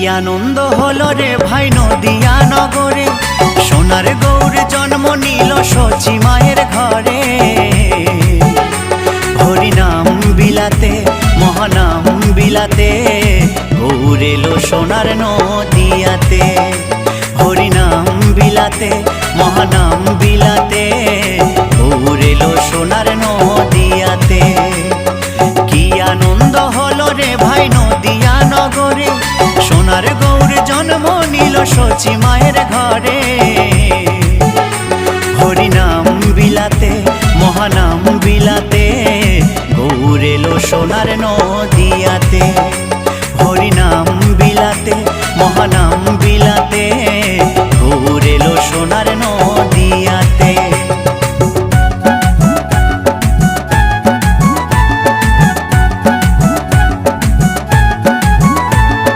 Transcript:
আনন্দ হলো রে ভাই নদিয়া নগরে, সোনার গৌর জন্ম নিল সচি মায়ের ঘরে। হরিনাম বিলাতে মহানাম বিলাতে, গৌর এলো সোনার নদিয়াতে। হরিনাম বিলাতে মহানাম বিলাতে, গৌর এলো সোনার নদিয়াতে। কি আনন্দ হলো রে ভাই নদিয়া নগরে, সোনার গৌর জন্ম নিল সচি মায়ের ঘরে। হরিনাম বিলাতে মহানাম বিলাতে, গৌর এলো সোনার নদিয়াতে। হরিনাম বিলাতে মহানাম বিলাতে, গৌর এলো সোনার নদিয়াতে।